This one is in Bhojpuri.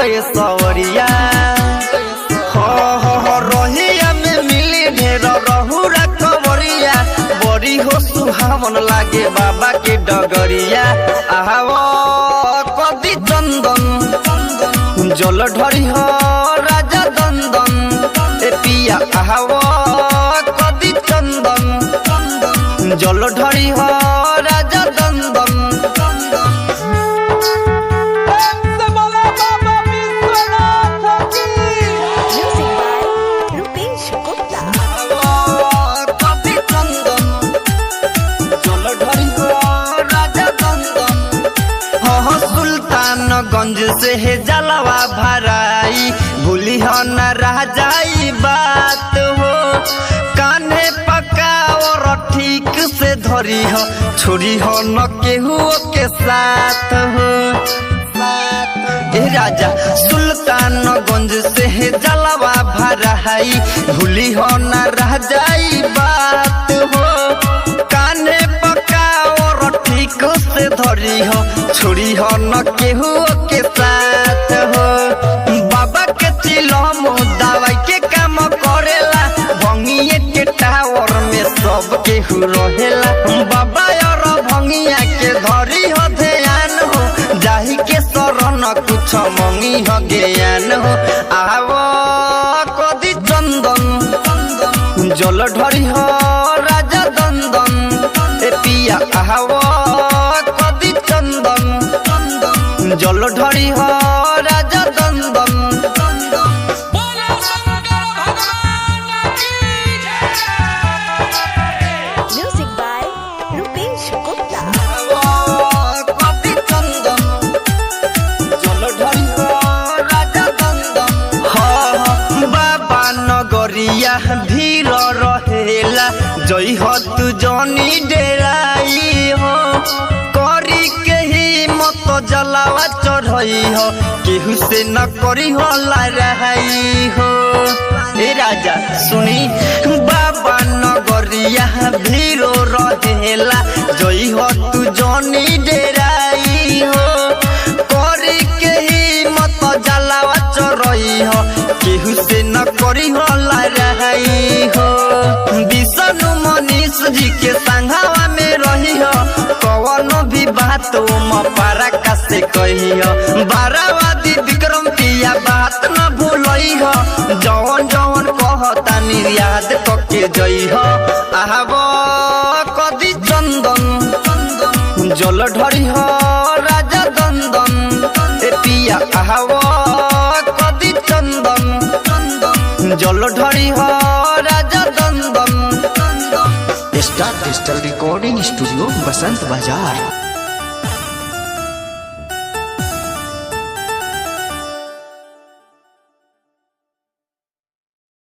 ये सवरिया हो रोहिया में मिली ढेर रहुरा कवरिया बड़ी हो सुहावन लागे बाबा के डगरिया आहावो कदी चंदन जल ढरी हो राजा दंदन ए पिया आहावो कदी चंदन जल ढरी हो राजा दंदन गंज से है जलवा भराई भूली हो न रह जाई बात हो कान्हे पका और ठीक से धरी हो छोड़ी हो न केहू के साथ हो ए राजा सुल्तानगंज से है जलवा भराई भूली हो न रह जाई बात हो कान्हे पका और ठीक से धरी हो छोड़ी हो न केहू के साथ हो बाबा के चिलम दवाई के काम करेला भंगिए के टावर में सब केहू रहेला बाबा और भंगिया के धरी हो ध्यान हो जाही के शरण कुछ मंगी हो ज्ञान हो आवो कदी चंदन जल ढरी हो राजा दंदन ए पिया आवो कदी चंदन जल ढरी हो राजा दंदन म्यूजिक बाय रुपेश गुप्ता कदी चंदन जल ढरी हो राजा दंदन बाबा नगरिया भीड़ रहेला जई हो तू जनी डेराई हो करी के ही मत जलावा चढ़ई हो केहू से न करी हो लड़ाई हो ए राजा सुनी बाबा नगरिया भीड़ रहेला जई हो तू जनी डेराई हो करी के ही मत जलावा चढ़ई हो केहू से न करी हो लड़ाई हो विष्णु मनीष जी के संघावा में रही हो कवनो भी बात पारा का से कही हो बारावादी विक्रम पिया बात न भूलई हो जवन जवन कहतानी याद कके जई हो आहाबो कदी चंदन जल ढरी हो राजा दंदन ए पिया आहाबो कदी चंदन जल ढरी हो राजा दंदन स्टार डिजिटल रिकॉर्डिंग स्टूडियो बसंत बाजार।